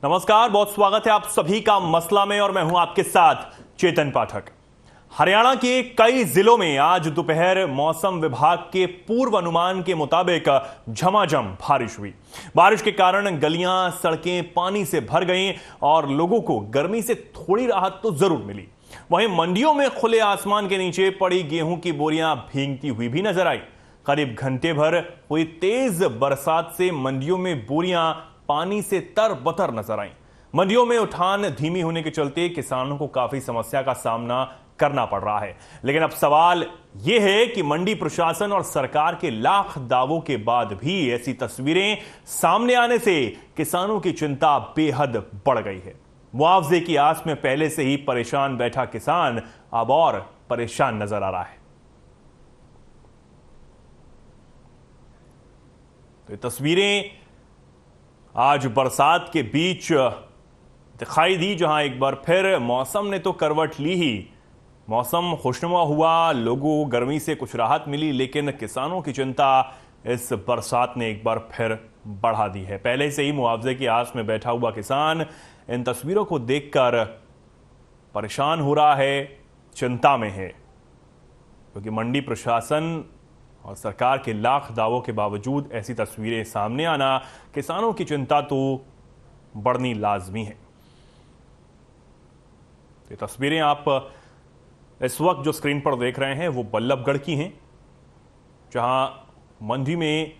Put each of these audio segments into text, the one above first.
नमस्कार, बहुत स्वागत है आप सभी का मसला में और मैं हूं आपके साथ चेतन पाठक। हरियाणा के कई जिलों में आज दोपहर मौसम विभाग के पूर्व अनुमान के मुताबिक झमाझम बारिश हुई। बारिश के कारण गलियां, सड़कें पानी से भर गईं और लोगों को गर्मी से थोड़ी राहत तो जरूर मिली। वहीं मंडियों में खुले आसमान के नीचे पड़ी गेहूं की बोरियां भीगती हुई भी नजर आई। करीब घंटे भर हुई तेज बरसात से मंडियों में बोरियां पानी से तरबतर नजर आईं। मंडियों में उठान धीमी होने के चलते किसानों को काफी समस्या का सामना करना पड़ रहा है। लेकिन अब सवाल यह है कि मंडी प्रशासन और सरकार के लाख दावों के बाद भी ऐसी तस्वीरें सामने आने से किसानों की चिंता बेहद बढ़ गई है। मुआवजे की आस में पहले से ही परेशान बैठा किसान अब और परेशान नजर आ रहा है। तो ये तस्वीरें आज बरसात के बीच दिखाई दी, जहां एक बार फिर मौसम ने तो करवट ली ही। मौसम खुशनुमा हुआ, लोगों गर्मी से कुछ राहत मिली, लेकिन किसानों की चिंता इस बरसात ने एक बार फिर बढ़ा दी है। पहले से ही मुआवजे की आस में बैठा हुआ किसान इन तस्वीरों को देखकर परेशान हो रहा है, चिंता में है, क्योंकि मंडी प्रशासन और सरकार के लाख दावों के बावजूद ऐसी तस्वीरें सामने आना किसानों की चिंता तो बढ़नी लाजमी है। ये तस्वीरें आप इस वक्त जो स्क्रीन पर देख रहे हैं वो बल्लभगढ़ की हैं, जहां मंडी में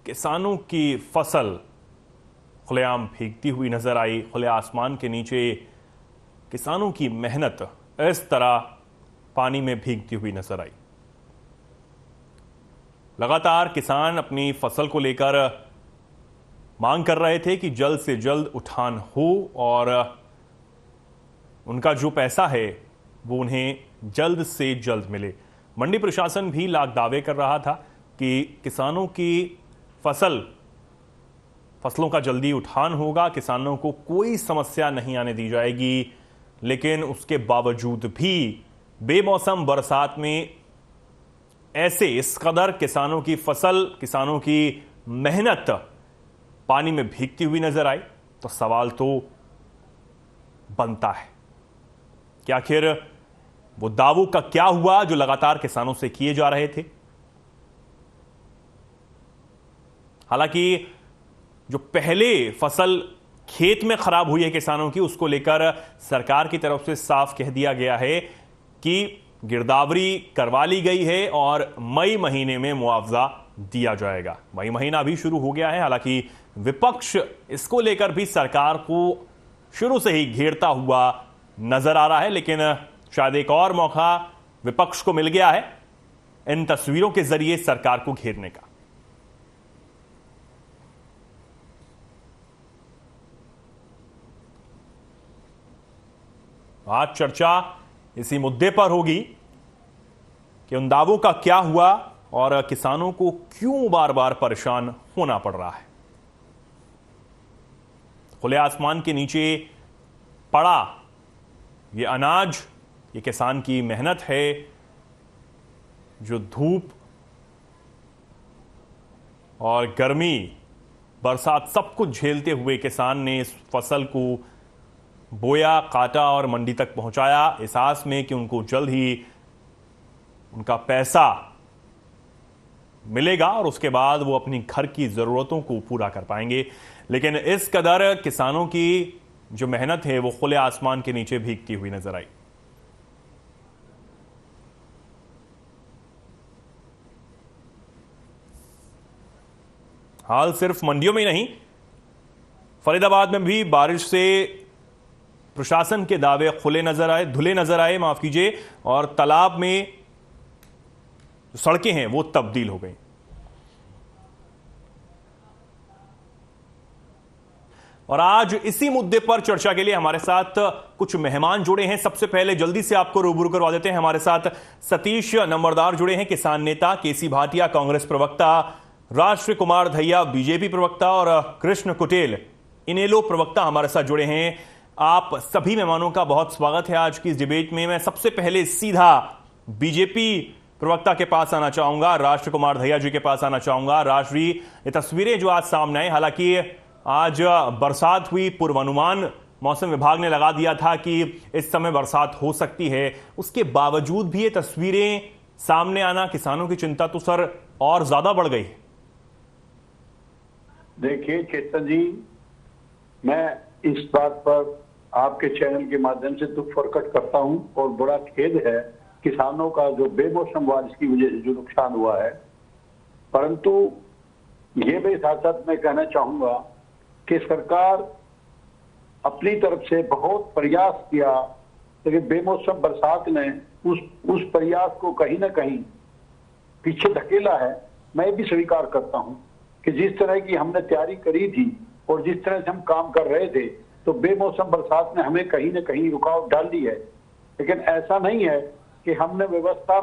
किसानों की फसल खुलेआम भीगती हुई नजर आई। खुले आसमान के नीचे किसानों की मेहनत इस तरह पानी में भीगती हुई नजर आई। लगातार किसान अपनी फसल को लेकर मांग कर रहे थे कि जल्द से जल्द उठान हो और उनका जो पैसा है वो उन्हें जल्द से जल्द मिले। मंडी प्रशासन भी लाख दावे कर रहा था कि किसानों की फसलों का जल्दी उठान होगा, किसानों को कोई समस्या नहीं आने दी जाएगी। लेकिन उसके बावजूद भी बेमौसम बरसात में ऐसे इस कदर किसानों की फसल, किसानों की मेहनत पानी में भीगती हुई नजर आई, तो सवाल तो बनता है कि आखिर वो दावों का क्या हुआ जो लगातार किसानों से किए जा रहे थे। हालांकि जो पहले फसल खेत में खराब हुई है किसानों की, उसको लेकर सरकार की तरफ से साफ कह दिया गया है कि गिरदावरी करवा ली गई है और मई महीने में मुआवजा दिया जाएगा। मई महीना भी शुरू हो गया है। हालांकि विपक्ष इसको लेकर भी सरकार को शुरू से ही घेरता हुआ नजर आ रहा है, लेकिन शायद एक और मौका विपक्ष को मिल गया है इन तस्वीरों के जरिए सरकार को घेरने का। आज चर्चा इसी मुद्दे पर होगी कि उन दावों का क्या हुआ और किसानों को क्यों बार बार परेशान होना पड़ रहा है। खुले आसमान के नीचे पड़ा ये अनाज, ये किसान की मेहनत है, जो धूप और गर्मी, बरसात सब कुछ झेलते हुए किसान ने इस फसल को बोया, काटा और मंडी तक पहुंचाया, इस आस में कि उनको जल्द ही उनका पैसा मिलेगा और उसके बाद वो अपनी घर की जरूरतों को पूरा कर पाएंगे। लेकिन इस कदर किसानों की जो मेहनत है वो खुले आसमान के नीचे भीगती हुई नजर आई। हाल सिर्फ मंडियों में ही नहीं, फरीदाबाद में भी बारिश से प्रशासन के दावे धुले नजर आए, माफ कीजिए, और तालाब में जो सड़कें हैं वो तब्दील हो गई। और आज इसी मुद्दे पर चर्चा के लिए हमारे साथ कुछ मेहमान जुड़े हैं। सबसे पहले जल्दी से आपको रूबरू करवा देते हैं। हमारे साथ सतीश नंबरदार जुड़े हैं, किसान नेता, केसी भाटिया कांग्रेस प्रवक्ता, राष्ट्र कुमार दहिया बीजेपी प्रवक्ता और कृष्ण कुटेल इनेलो प्रवक्ता हमारे साथ जुड़े हैं। आप सभी मेहमानों का बहुत स्वागत है आज की इस डिबेट में। मैं सबसे पहले सीधा बीजेपी प्रवक्ता के पास आना चाहूंगा, राष्ट्र कुमार दहिया जी के पास आना चाहूंगा। राष्ट्रीय ये तस्वीरें जो आज सामने आई, हालांकि आज बरसात हुई, पूर्वानुमान मौसम विभाग ने लगा दिया था कि इस समय बरसात हो सकती है। उसके बावजूद भी ये तस्वीरें सामने आना, किसानों की चिंता तो सर और ज्यादा बढ़ गई। देखिए चेतन जी, मैं इस बात पर आपके चैनल के माध्यम से दुख प्रकट करता हूं और बड़ा खेद है किसानों का जो बेमौसम बारिश की वजह से जो नुकसान हुआ है। परंतु ये भी साथ साथ मैं कहना चाहूंगा कि सरकार अपनी तरफ से बहुत प्रयास किया, लेकिन बेमौसम बरसात ने उस प्रयास को कहीं ना कहीं पीछे धकेला है। मैं भी स्वीकार करता हूं कि जिस तरह की हमने तैयारी करी थी और जिस तरह से हम काम कर रहे थे, तो बेमौसम बरसात ने हमें कहीं ना कहीं रुकावट डाल दी है। लेकिन ऐसा नहीं है कि हमने व्यवस्था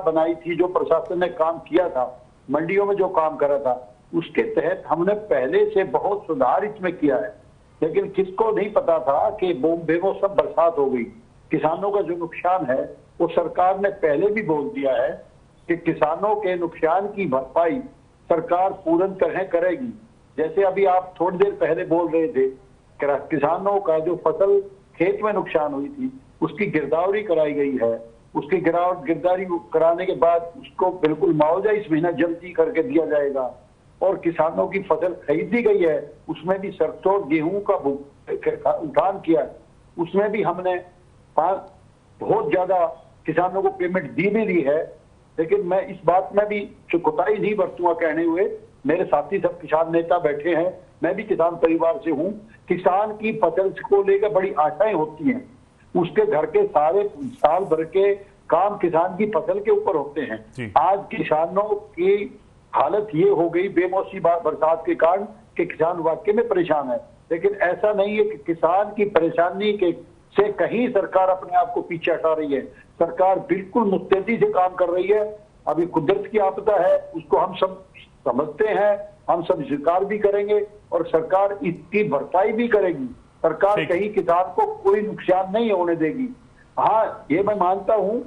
बनाई थी, जो प्रशासन ने काम किया था, मंडियों में जो काम करा था, उसके तहत हमने पहले से बहुत सुधार इसमें किया है। लेकिन किसको नहीं पता था कि बेमौसम बरसात हो गई। किसानों का जो नुकसान है वो सरकार ने पहले भी बोल दिया है कि किसानों के नुकसान की भरपाई सरकार पूर्ण तरह करेगी। जैसे अभी आप थोड़ी देर पहले बोल रहे थे कि किसानों का जो फसल खेत में नुकसान हुई थी उसकी गिरदावरी कराई गई है। उसकी गिरदावरी कराने के बाद उसको बिल्कुल मुआवजा इस महीना जल्दी करके दिया जाएगा। और किसानों की फसल खरीदी गई है, उसमें भी सरसों गेहूं का उठान किया, उसमें भी हमने बहुत ज्यादा किसानों को पेमेंट दी भी दी है। लेकिन मैं इस बात में भी कोताही नहीं बरतूंगा कहने हुए, मेरे साथी सब किसान नेता बैठे हैं, मैं भी किसान परिवार से हूं। किसान की फसल को लेकर बड़ी आशाएं होती हैं, उसके घर के सारे साल भर के काम किसान की फसल के ऊपर होते हैं। आज किसानों की हालत ये हो गई बेमौसमी बरसात के कारण कि किसान वाकई में परेशान है। लेकिन ऐसा नहीं है कि किसान की परेशानी के से कहीं सरकार अपने आप को पीछे हटा रही है। सरकार बिल्कुल मुस्तैदी से काम कर रही है। अभी कुदरत की आपदा है, उसको हम सब समझते हैं, हम सब स्वीकार भी करेंगे और सरकार इसकी भरपाई भी करेगी। सरकार कहीं किसान को कोई नुकसान नहीं होने देगी। हाँ, ये मैं मानता हूं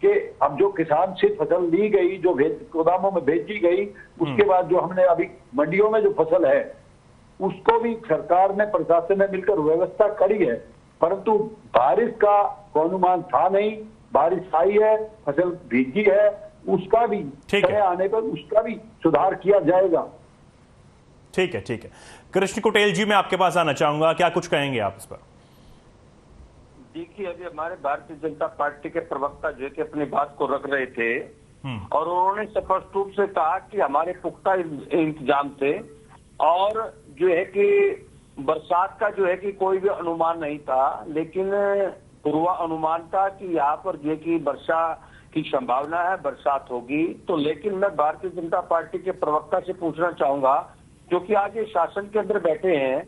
कि अब जो किसान से फसल ली गई, जो गोदामों में भेजी गई, उसके बाद जो हमने अभी मंडियों में जो फसल है उसको भी सरकार ने, प्रशासन ने मिलकर व्यवस्था करी है। परंतु बारिश का अनुमान था नहीं, बारिश आई है, फसल भीगी है, उसका भी समय आने पर उसका भी सुधार किया जाएगा। ठीक है। कृष्ण कुटेल जी, मैं आपके पास आना चाहूंगा, क्या कुछ कहेंगे आप इस पर? देखिए, अभी हमारे भारतीय जनता पार्टी के प्रवक्ता जो कि अपनी बात को रख रहे थे और उन्होंने स्पष्ट रूप से कहा कि हमारे पुख्ता इंतजाम से और जो है कि बरसात का जो है कि कोई भी अनुमान नहीं था, लेकिन पूर्वा अनुमान था कि यहाँ पर जो है कि वर्षा की संभावना है, बरसात होगी। तो लेकिन मैं भारतीय जनता पार्टी के प्रवक्ता से पूछना चाहूंगा, क्योंकि आज ये शासन के अंदर बैठे हैं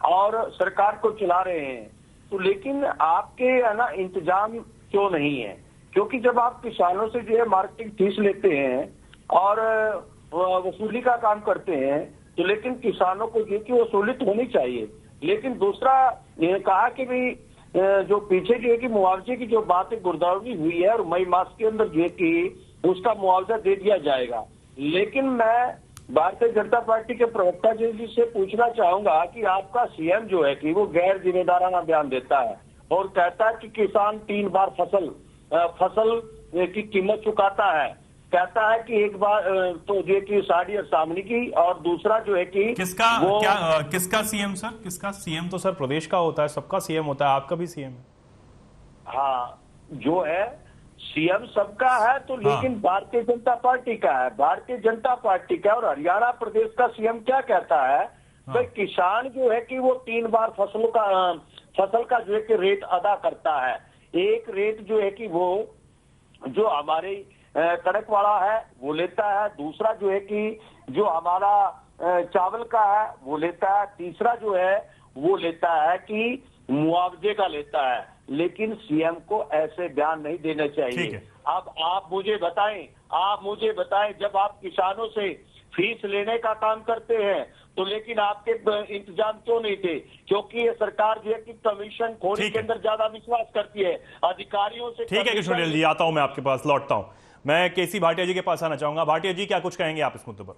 और सरकार को चला रहे हैं, तो लेकिन आपके है ना इंतजाम क्यों नहीं है? क्योंकि जब आप किसानों से जो है मार्केटिंग फीस लेते हैं और वसूली का काम करते हैं, तो लेकिन किसानों को ये कि वसूली होनी चाहिए। लेकिन दूसरा ये कहा कि भाई जो पीछे जो है कि मुआवजे की जो बात है गिरदावरी हुई है और मई मास के अंदर जो है कि उसका मुआवजा दे दिया जाएगा। लेकिन मैं भारतीय जनता पार्टी के प्रवक्ता जी से पूछना चाहूंगा कि आपका सीएम जो है कि वो गैर जिम्मेदाराना बयान देता है और कहता है कि किसान 3 बार फसल की कीमत चुकाता है। कहता है कि एक बार तो ये कि साड़ी और सामनी की, और दूसरा जो है कि किसका सीएम सर? किसका सीएम? तो सर प्रदेश का होता है, सबका सीएम होता है, आपका भी सीएम है। हाँ, जो है सीएम सबका है, तो लेकिन भारतीय जनता पार्टी का है, भारतीय जनता पार्टी का। और हरियाणा प्रदेश का सीएम क्या कहता है कि किसान जो है कि वो 3 बार फसल का जो है कि रेट अदा करता है। एक रेट जो है कि वो जो हमारे कड़क वाला है वो लेता है, दूसरा जो है कि जो हमारा चावल का है वो लेता है, तीसरा जो है वो लेता है कि मुआवजे का लेता है। लेकिन सीएम को ऐसे बयान नहीं देने चाहिए। अब आप मुझे बताएं जब आप किसानों से फीस लेने का काम करते हैं तो लेकिन आपके इंतजाम क्यों नहीं थे? क्योंकि ये सरकार जो है कि कमीशन खोरी के अंदर ज्यादा विश्वास करती है, अधिकारियों से। ठीक है कृष्ण जी, आता हूं मैं आपके पास, लौटता हूं। मैं केसी भाटिया जी के पास आना चाहूंगा। भाटिया जी, क्या कुछ कहेंगे आप इस मुद्दे पर?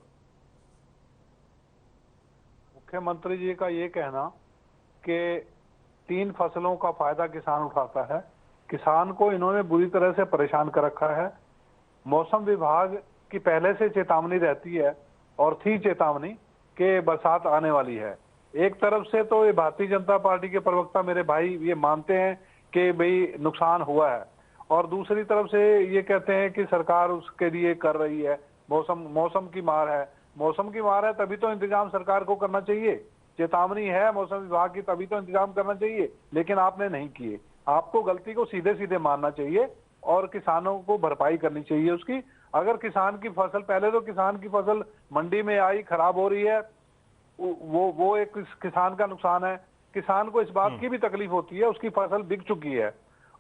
मुख्यमंत्री जी का ये कहना कि 3 फसलों का फायदा किसान उठाता है, किसान को इन्होंने बुरी तरह से परेशान कर रखा है। मौसम विभाग की पहले से चेतावनी रहती है और थी चेतावनी कि बरसात आने वाली है। एक तरफ से तो ये भारतीय जनता पार्टी के प्रवक्ता मेरे भाई ये मानते हैं कि भाई नुकसान हुआ है, और दूसरी तरफ से ये कहते हैं कि सरकार उसके लिए कर रही है। मौसम की मार है, मौसम की मार है तभी तो इंतजाम सरकार को करना चाहिए। चेतावनी है मौसम विभाग की तभी तो इंतजाम करना चाहिए, लेकिन आपने नहीं किए। आपको गलती को सीधे सीधे मानना चाहिए और किसानों को भरपाई करनी चाहिए उसकी। अगर किसान की फसल, पहले तो किसान की फसल मंडी में आई खराब हो रही है, वो एक किसान का नुकसान है। किसान को इस बात की भी तकलीफ होती है, उसकी फसल बिक चुकी है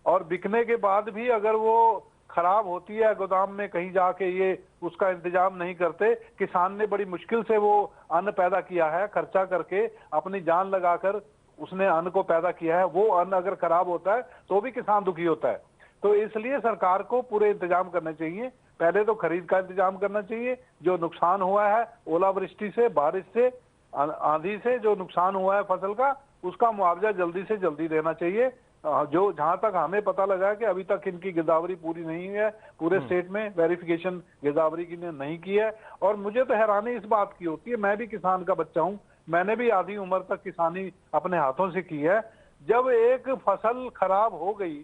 और बिकने के बाद भी अगर वो खराब होती है गोदाम में कहीं जाके, ये उसका इंतजाम नहीं करते। किसान ने बड़ी मुश्किल से वो अन्न पैदा किया है, खर्चा करके अपनी जान लगाकर उसने अन्न को पैदा किया है। वो अन्न अगर खराब होता है तो भी किसान दुखी होता है। तो इसलिए सरकार को पूरे इंतजाम करने चाहिए। पहले तो खरीद का इंतजाम करना चाहिए। जो नुकसान हुआ है ओलावृष्टि से, बारिश से, आंधी से जो नुकसान हुआ है फसल का, उसका मुआवजा जल्दी से जल्दी देना चाहिए। जो जहां तक हमें पता लगा है कि अभी तक इनकी गिरदावरी पूरी नहीं है, पूरे स्टेट में वेरिफिकेशन गिरदावरी की नहीं की है। और मुझे तो हैरानी इस बात की होती है, मैं भी किसान का बच्चा हूं, मैंने भी आधी उम्र तक किसानी अपने हाथों से की है। जब एक फसल खराब हो गई,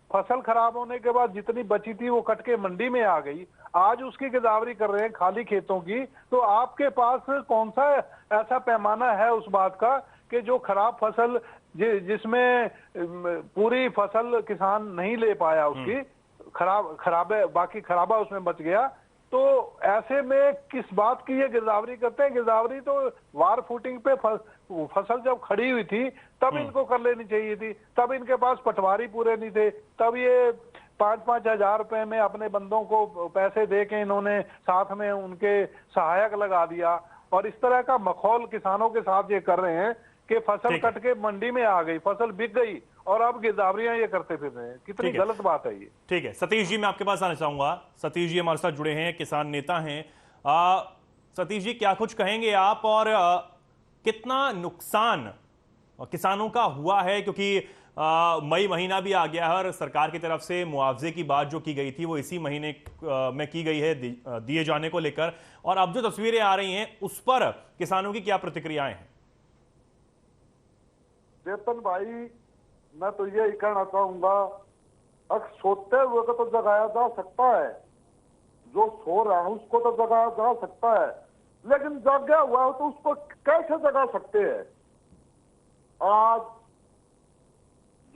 फसल खराब होने के बाद जितनी बची थी वो कट के मंडी में आ गई, आज उसकी गिरदावरी कर रहे हैं खाली खेतों की, तो आपके पास कौन सा ऐसा पैमाना है उस बात का कि जो खराब फसल जिसमें पूरी फसल किसान नहीं ले पाया, उसकी खराबे बाकी खराबा उसमें बच गया, तो ऐसे में किस बात की ये गिरदावरी करते हैं? गिरदावरी तो वार फुटिंग पे फसल जब खड़ी हुई थी तब इनको कर लेनी चाहिए थी। तब इनके पास पटवारी पूरे नहीं थे, तब ये 5-5 हजार रुपए में अपने बंदों को पैसे दे के इन्होंने साथ में उनके सहायक लगा दिया। और इस तरह का मखौल किसानों के साथ ये कर रहे हैं कि फसल कट के मंडी में आ गई, फसल बिक गई और अब गिरदावरियां ये करते फिर रहे हैं। कितनी गलत बात है ये। ठीक है सतीश जी, मैं आपके पास आना चाहूंगा। सतीश जी हमारे साथ जुड़े हैं, किसान नेता हैं। सतीश जी, क्या कुछ कहेंगे आप, और कितना नुकसान किसानों का हुआ है? क्योंकि मई महीना भी आ गया है और सरकार की तरफ से मुआवजे की बात जो की गई थी वो इसी महीने में की गई है दिए जाने को लेकर, और अब जो तस्वीरें आ रही हैं उस पर किसानों की क्या प्रतिक्रियाएं हैं? चेतन भाई, मैं तो यही कहना चाहूंगा, अगर सोते हुए को तो जगाया जा सकता है, जो सो रहा है उसको तो जगाया जा सकता है, लेकिन जागा हुआ है तो उसको कैसे जगा सकते हैं? आज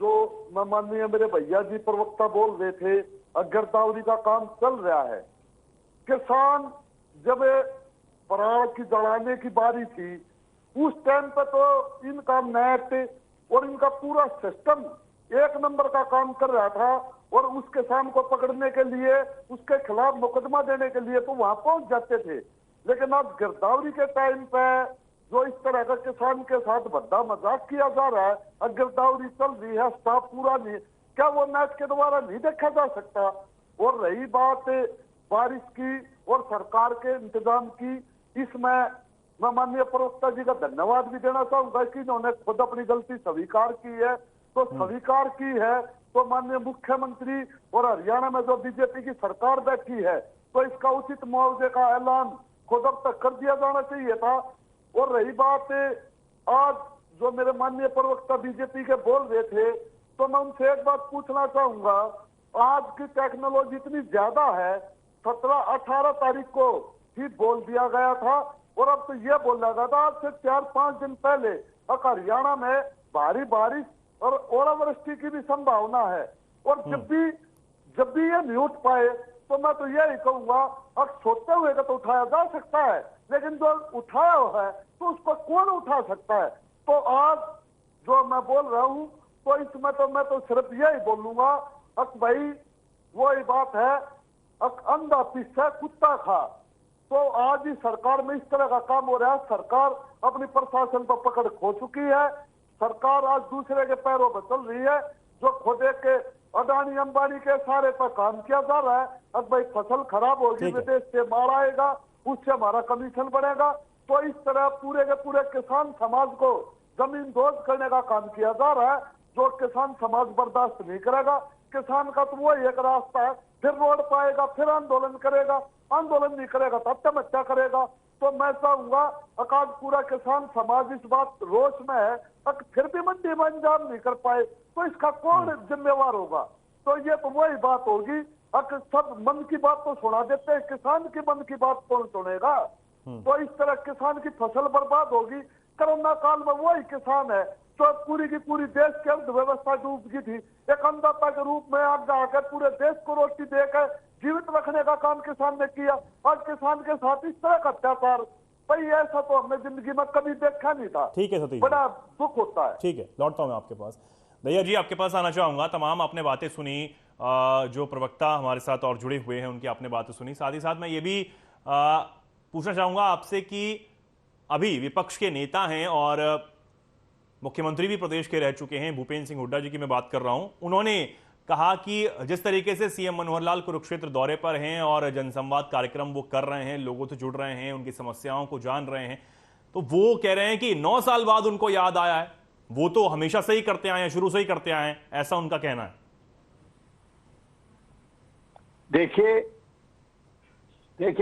जो माननीय मेरे भैया जी प्रवक्ता बोल रहे थे, गिरदावरी का काम चल रहा है। किसान जब पराल की जलाने की बारी थी उस टाइम पे तो इनका नेट और इनका पूरा सिस्टम 1 नंबर का काम कर रहा था, और उस किसान को पकड़ने के लिए, उसके खिलाफ मुकदमा देने के लिए तो वहां पहुंच जाते थे। लेकिन अब गिरदावरी के टाइम पे जो इस तरह का किसान के साथ भद्दा मजाक किया जा रहा है, गिरदावरी चल रही है, स्टाफ पूरा नहीं, क्या वो मैच के द्वारा नहीं देखा जा सकता? और रही बात बारिश की और सरकार के इंतजाम की, इसमें मैं माननीय प्रवक्ता जी का धन्यवाद भी देना चाहूंगा कि इन्होंने खुद अपनी गलती स्वीकार की है। तो स्वीकार की है तो माननीय मुख्यमंत्री और हरियाणा में जो बीजेपी की सरकार बैठी है तो इसका उचित मुआवजे का ऐलान खुद अब तक कर दिया जाना चाहिए था। और रही बात आज जो मेरे माननीय प्रवक्ता बीजेपी के बोल रहे थे, तो मैं उनसे एक बात पूछना चाहूंगा, आज की टेक्नोलॉजी इतनी ज्यादा है, 17-18 तारीख को ही बोल दिया गया था और अब तो ये बोला गया था आज से 4-5 दिन पहले हरियाणा में भारी बारिश और ओलावृष्टि की भी संभावना है। और जब भी ये नहीं उठ पाए तो मैं तो यही कहूंगा, अब सोते हुए का तो उठाया जा सकता है, लेकिन जो उठाया हुआ है तो उसको कौन उठा सकता है? तो आज जो मैं बोल रहा हूं तो इसमें तो मैं तो सिर्फ यही बोलूंगा, भाई वही बात है, अंधा पीछे कुत्ता खा। तो आज ही सरकार में इस तरह का काम हो रहा है। सरकार अपनी प्रशासन पर पकड़ खो चुकी है। सरकार आज दूसरे के पैरों पर चल रही है। जो खुद के अडानी अंबानी के सारे पर काम किया जा रहा है, अब भाई फसल खराब होगी, विदेश से माल आएगा, उससे हमारा कमीशन बढ़ेगा, तो इस तरह पूरे के पूरे किसान समाज को जमीन दोस्त करने का काम किया जा रहा है, जो किसान समाज बर्दाश्त नहीं करेगा। किसान का तो वो एक रास्ता है, फिर रोड पाएगा, फिर आंदोलन करेगा, आंदोलन नहीं करेगा तो आत्महत्या करेगा। तो मैं चाहूंगा आज पूरा किसान समाज इस बात रोष में है, फिर भी मंडी में इंतजाम नहीं कर पाए तो इसका कौन जिम्मेवार होगा। तो ये तो वही बात होगी, सब मन की बात तो सुना देते हैं, किसान की मन की बात कौन सुनेगा। तो इस तरह किसान की फसल बर्बाद होगी। कोरोना काल में वही किसान है जो पूरी की पूरी देश की अर्थव्यवस्था डूब गई थी, एक अन्नदाता के रूप में आगे आकर पूरे देश को रोटी देकर जीवित रखने का काम किसान ने किया। आज किसान के साथ इस तरह का अत्याचार, भाई ऐसा तो हमने जिंदगी में कभी देखा नहीं था। ठीक है सतीश, बड़ा दुख होता है। ठीक है, लौटता हूं मैं आपके पास। दहिया जी, आपके पास आना चाहूंगा। तमाम आपने बातें सुनी, जो प्रवक्ता हमारे साथ और जुड़े हुए हैं उनकी आपने बातें सुनी। साथ ही साथ मैं ये भी पूछना चाहूंगा आपसे कि अभी विपक्ष के नेता हैं और मुख्यमंत्री भी प्रदेश के रह चुके हैं, भूपेंद्र सिंह हुड्डा जी की मैं बात कर रहा हूं। उन्होंने कहा कि जिस तरीके से सीएम मनोहर लाल कुरुक्षेत्र दौरे पर हैं और जनसंवाद कार्यक्रम वो कर रहे हैं, लोगों से जुड़ रहे हैं, उनकी समस्याओं को जान रहे हैं, तो वो कह रहे हैं कि 9 साल बाद उनको याद आया है। वो तो हमेशा से ही करते आए हैं, शुरू से ही करते आए हैं, ऐसा उनका कहना है। देखिए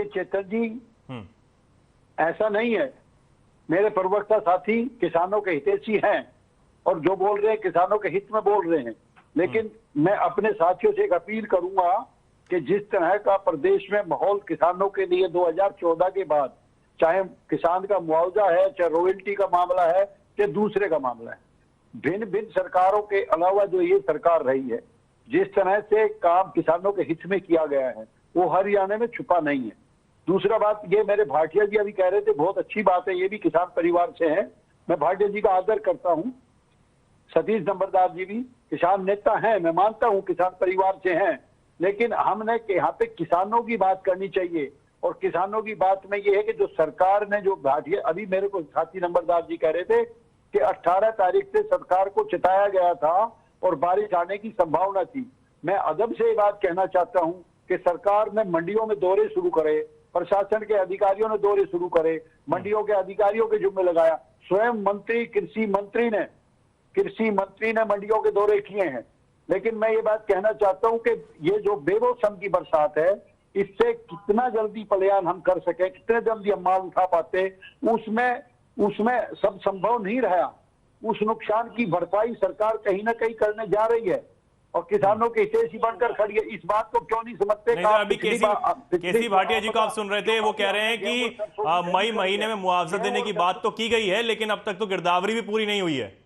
चेतन जी, ऐसा नहीं है। मेरे प्रवक्ता साथी किसानों के हितैषी हैं और जो बोल रहे हैं किसानों के हित में बोल रहे हैं, लेकिन मैं अपने साथियों से एक अपील करूंगा कि जिस तरह का प्रदेश में माहौल किसानों के लिए 2014 के बाद, चाहे किसान का मुआवजा है, चाहे रॉयल्टी का मामला है, चाहे दूसरे का मामला है, भिन्न भिन्न सरकारों के अलावा जो ये सरकार रही है, जिस तरह से काम किसानों के हित में किया गया है वो हरियाणा में छुपा नहीं है। दूसरा बात, ये मेरे भाटिया जी अभी कह रहे थे, बहुत अच्छी बात है, ये भी किसान परिवार से हैं, मैं भाटिया जी का आदर करता हूं। सतीश नंबरदार जी भी किसान नेता हैं, मैं मानता हूं किसान परिवार से हैं, लेकिन हमने यहाँ पे किसानों की बात करनी चाहिए। और किसानों की बात में ये है कि जो सरकार ने जो भाटिया, अभी मेरे को साथी नंबरदार जी कह रहे थे कि 18 तारीख से सरकार को चिताया गया था और बारिश आने की संभावना थी। मैं अदब से ये बात कहना चाहता हूं कि सरकार ने मंडियों में दौरे शुरू करे, प्रशासन के अधिकारियों ने दौरे शुरू करे, मंडियों के अधिकारियों के जुम्मे लगाया, स्वयं मंत्री कृषि मंत्री ने मंडियों के दौरे किए हैं। लेकिन मैं ये बात कहना चाहता हूं कि ये जो बेमौसम की बरसात है, इससे कितना जल्दी पलायन हम कर सके, कितने जल्दी हम माल उठा पाते, उसमें सब संभव नहीं रहा। उस नुकसान की भरपाई सरकार कहीं ना कहीं करने जा रही है और किसानों के हितैषी बनकर खड़ी है। इस बात को क्यों नहीं समझते? नहीं, अभी केसी भाटिया जी को आप सुन रहे थे, वो कह रहे हैं कि मई महीने में मुआवजा देने की बात तो की गई है, लेकिन अब तक तो गिरदावरी भी पूरी नहीं हुई है।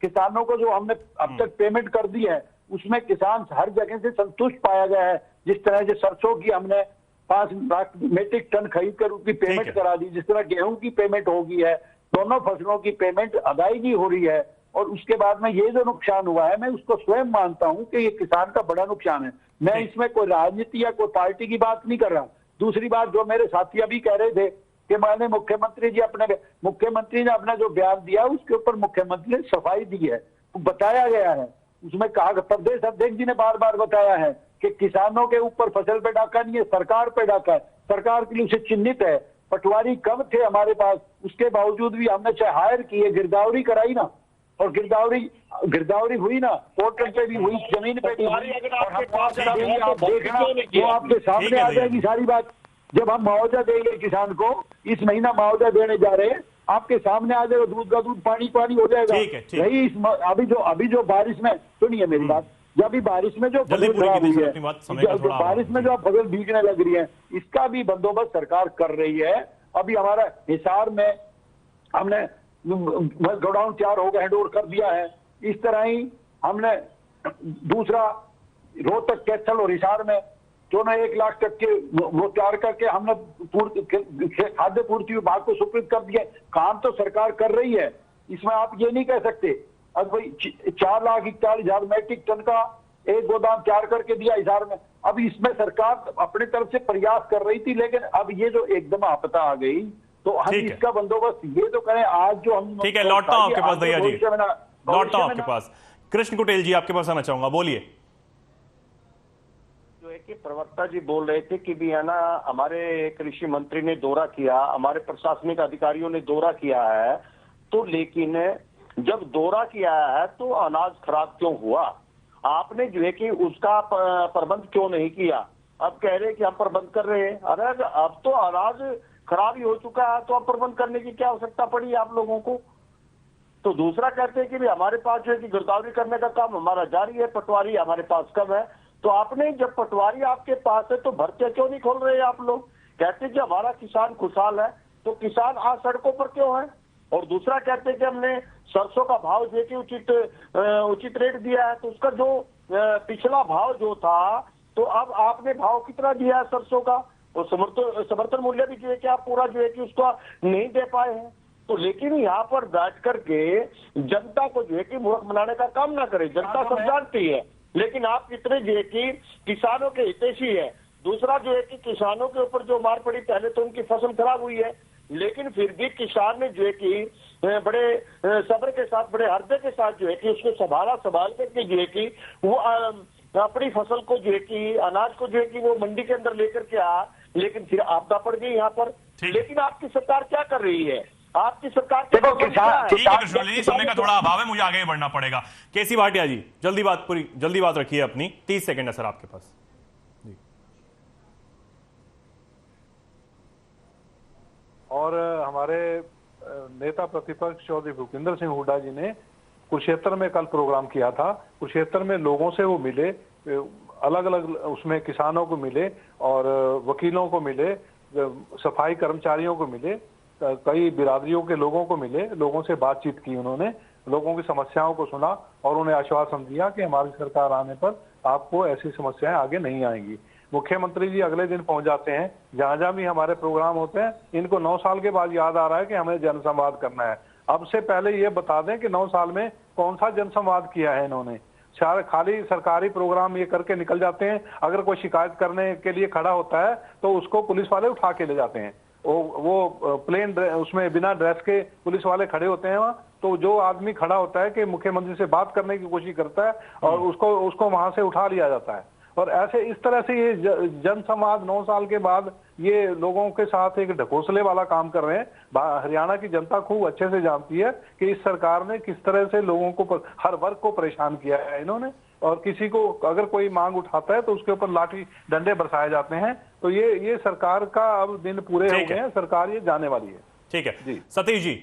किसानों को जो हमने अब तक पेमेंट कर दी है, उसमें किसान हर जगह से संतुष्ट पाया गया है। जिस तरह से सरसों की हमने 5 लाख मीट्रिक टन खरीद कर उसकी पेमेंट करा दी, जिस तरह गेहूं की पेमेंट हो गई है, दोनों फसलों की पेमेंट अदायगी हो रही है। और उसके बाद में ये जो नुकसान हुआ है, मैं उसको स्वयं मानता हूं कि ये किसान का बड़ा नुकसान है। मैं इसमें कोई राजनीति या कोई पार्टी की बात नहीं कर रहा। दूसरी बात, जो मेरे साथी अभी कह रहे थे कि मैंने मुख्यमंत्री ने अपना जो बयान दिया उसके ऊपर मुख्यमंत्री ने सफाई दी है, बताया गया है उसमें कहा, प्रदेश अध्यक्ष जी ने बार बार बताया है कि किसानों के ऊपर फसल पे डाका नहीं है, सरकार पे डाका है, सरकार के लिए उसे चिन्हित है। पटवारी कम थे हमारे पास, उसके बावजूद भी हमने चाहे हायर किए, गिरदावरी कराई ना, और गिरदावरी हुई ना, पोर्टल पे भी हुई, जमीन पे भी हुई, और हम मुआवजा देंगे, आप देखना वो आपके सामने आ जाएगी सारी बात। जब हम मुआवजा देंगे किसान को, इस महीना मुआवजा देने जा रहे हैं, आपके सामने आ जाएगा, दूध का दूध पानी पानी हो जाएगा। यही अभी जो बारिश में, सुनिए मेरी बात, जब भी बारिश में जो फसल खराब हुई है, बारिश में जो फसल भीगने लग रही है, इसका भी बंदोबस्त सरकार कर रही है। अभी हमारा हिसार में हमने गोडाउन तैयार होकर हैंडओवर कर दिया है। इस तरह ही हमने दूसरा रोहतक, कैथल और हिसार में दोनों 1 लाख तक के वो तैयार करके हमने खाद्य पूर्ति विभाग को सुपुर्द कर दिया। काम तो सरकार कर रही है, इसमें आप ये नहीं कह सकते। अब भाई 4,41,000 मीट्रिक टन का एक गोदाम तैयार करके दिया हिसार में। अब इसमें सरकार अपनी तरफ से प्रयास कर रही थी, लेकिन अब ये जो एकदम आपदा आ गई तो हम इसका बंदोबस्त ये तो करें। आज जो हम, ठीक है, लौटता हूं आपके पास दहिया जी, लौटता हूं आपके पास। कृष्ण कुटेल जी, आपके पास आना चाहूंगा, बोलिए। जो एक देखिए, प्रवक्ता जी बोल रहे थे कि भी है ना, हमारे कृषि मंत्री ने दौरा किया, हमारे प्रशासनिक अधिकारियों ने दौरा किया है, तो लेकिन जब दौरा किया है तो अनाज खराब क्यों हुआ? आपने जो है कि उसका प्रबंध क्यों नहीं किया? अब कह रहे कि हम प्रबंध कर रहे हैं। अरे अब तो अनाज खराब ही हो चुका है, तो अब प्रबंध करने की क्या आवश्यकता पड़ी आप लोगों को? तो दूसरा कहते हैं कि भी हमारे पास जो है कि गिरदावरी करने का काम हमारा जारी है, पटवारी हमारे पास कम है। तो आपने जब पटवारी आपके पास है तो भर्तियां क्यों नहीं खोल रहे आप लोग? कहते हैं कि हमारा किसान खुशहाल है, तो किसान आज सड़कों पर क्यों है? और दूसरा कहते हैं कि हमने सरसों का भाव जो है कि उचित रेट दिया है, तो उसका जो पिछला भाव जो था, तो अब आपने भाव कितना दिया है सरसों का? और समर्थन मूल्य भी जो है कि आप पूरा जो है कि उसका नहीं दे पाए हैं। तो लेकिन यहाँ पर बैठ करके जनता को जो है कि मूर्ख बनाने का काम ना करे, जनता सब जानती है, लेकिन आप कितने जो है कि किसानों के हितैषी है। दूसरा जो है कि किसानों के ऊपर जो मार पड़ी, पहले तो उनकी फसल खराब हुई है, लेकिन फिर भी किसान ने जो है कि बड़े सब्र के साथ, बड़े हृदय के साथ जो है कि उसको संभाल करके जो है कि वो अपनी फसल को जो है कि अनाज को जो है कि वो मंडी के अंदर लेकर के आया, लेकिन फिर आपदा पड़ गई यहाँ पर। लेकिन आपकी सरकार क्या कर रही है? आपकी सरकार ठीक है कृष्ण जी, समय का थोड़ा अभाव है, मुझे आगे बढ़ना पड़ेगा। केसी भाटिया जी, जल्दी बात रखिए अपनी, 30 सेकंड है सर आपके पास जी। और हमारे नेता प्रतिपक्ष चौधरी भूपेंद्र सिंह हुड्डा जी ने कुरुक्षेत्र में कल प्रोग्राम किया था। कुरुक्षेत्र में लोगों से वो मिले, अलग अलग उसमें किसानों को मिले और वकीलों को मिले, सफाई कर्मचारियों को मिले, कई बिरादरियों के लोगों को मिले, लोगों से बातचीत की, उन्होंने लोगों की समस्याओं को सुना और उन्हें आश्वासन दिया कि हमारी सरकार आने पर आपको ऐसी समस्याएं आगे नहीं आएंगी। मुख्यमंत्री जी अगले दिन पहुंच जाते हैं, जहां जहां भी हमारे प्रोग्राम होते हैं, इनको 9 साल के बाद याद आ रहा है कि हमें जनसंवाद करना है। अब से पहले ये बता दें कि 9 साल में कौन सा जनसंवाद किया है इन्होंने। खाली सरकारी प्रोग्राम ये करके निकल जाते हैं। अगर कोई शिकायत करने के लिए खड़ा होता है तो उसको पुलिस वाले उठा के ले जाते हैं। वो प्लेन उसमें बिना ड्रेस के पुलिस वाले खड़े होते हैं वहां, तो जो आदमी खड़ा होता है कि मुख्यमंत्री से बात करने की कोशिश करता है और उसको वहां से उठा लिया जाता है। और ऐसे इस तरह से ये जनसंवाद 9 साल के बाद ये लोगों के साथ एक ढकोसले वाला काम कर रहे हैं। हरियाणा की जनता खूब अच्छे से जानती है कि इस सरकार ने किस तरह से लोगों को, हर वर्ग को परेशान किया है इन्होंने। और किसी को अगर कोई मांग उठाता है तो उसके ऊपर लाठी डंडे बरसाए जाते हैं। तो ये सरकार का अब दिन पूरे हो गए हैं, सरकार ये जाने वाली है। ठीक है जी। सतीश जी,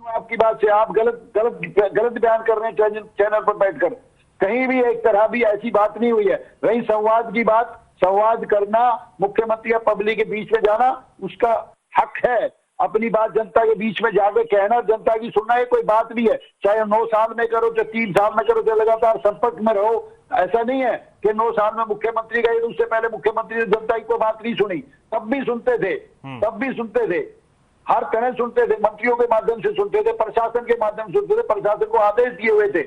आपकी बात से आप गलत बयान कर रहे हैं चैनल पर बैठकर। कहीं भी एक तरह भी ऐसी बात नहीं हुई है। रही संवाद की बात, संवाद करना, मुख्यमंत्री या पब्लिक के बीच में जाना उसका हक है। अपनी बात जनता के बीच में जाकर कहना, जनता की सुनना, ये कोई बात नहीं है। चाहे 9 साल में करो, चाहे 3 साल में करो, चाहे लगातार संपर्क में रहो। ऐसा नहीं है कि 9 साल में मुख्यमंत्री गए तो उससे पहले मुख्यमंत्री ने जनता की कोई बात नहीं सुनी। तब भी सुनते थे, हर तरह सुनते थे, मंत्रियों के माध्यम से सुनते थे, प्रशासन के माध्यम से सुनते थे, प्रशासन को आदेश दिए हुए थे।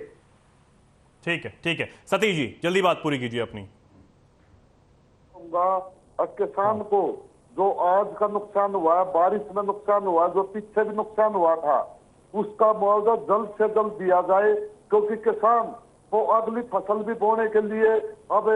ठीक है सतीश जी, जल्दी बात पूरी कीजिए अपनी। किसान को जो आज का नुकसान हुआ है, बारिश में नुकसान हुआ, जो पीछे भी नुकसान हुआ था, उसका मुआवजा जल्द से जल्द दिया जाए। क्योंकि किसान वो अगली फसल भी बोने के लिए अब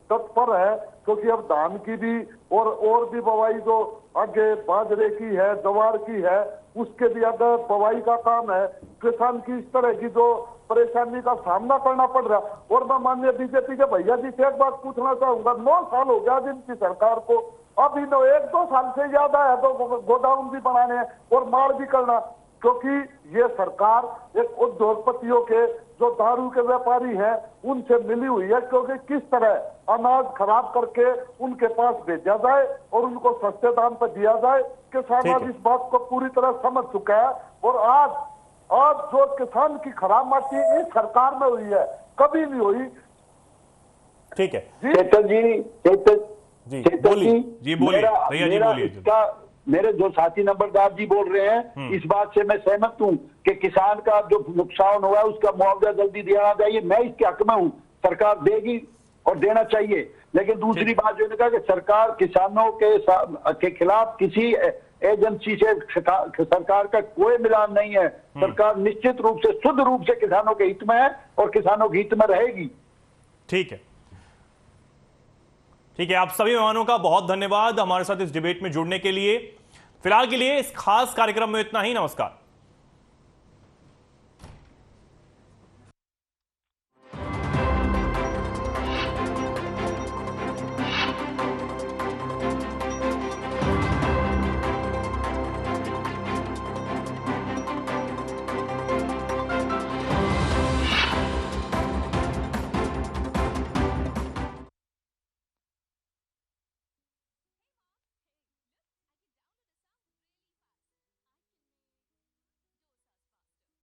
तत्पर है। क्योंकि अब धान की भी और भी बुवाई जो आगे बाजरे की है, जवार की है, उसके भी अगर बुवाई का काम है। किसान की इस तरह की जो परेशानी का सामना करना पड़ रहा। और मैं माननीय बीजेपी के भैया जी से एक बात पूछना चाहूंगा, 9 साल हो गया जिनकी सरकार को, अब इन 1-2 साल से ज्यादा है तो गोडाउन भी बनाने हैं और मार भी करना। क्योंकि ये सरकार एक उद्योगपतियों के जो दारू के व्यापारी हैं उनसे मिली हुई है। क्योंकि किस तरह अनाज खराब करके उनके पास भेजा जाए और उनको सस्ते दाम पर दिया जाए, किसान आज इस बात को पूरी तरह समझ चुका है। और आज जो किसान की खराब माटी इस सरकार में हुई है, कभी नहीं हुई। ठीक है चेतन जी बोलिए भैया जी, बोलिए। मेरे जो साथी नंबरदार जी बोल रहे हैं, इस बात से मैं सहमत हूं कि किसान का जो नुकसान हुआ है उसका मुआवजा जल्दी दिया जाए। मैं इसके हक में हूं, सरकार देगी और देना चाहिए। लेकिन दूसरी बात जो कहा कि सरकार किसानों के खिलाफ किसी एजेंसी से सरकार का कोई मिलान नहीं है। सरकार निश्चित रूप से, शुद्ध रूप से किसानों के हित में है और किसानों के हित में रहेगी। ठीक है ठीक है, आप सभी मेहमानों का बहुत धन्यवाद हमारे साथ इस डिबेट में जुड़ने के लिए। फिलहाल के लिए इस खास कार्यक्रम में इतना ही। नमस्कार।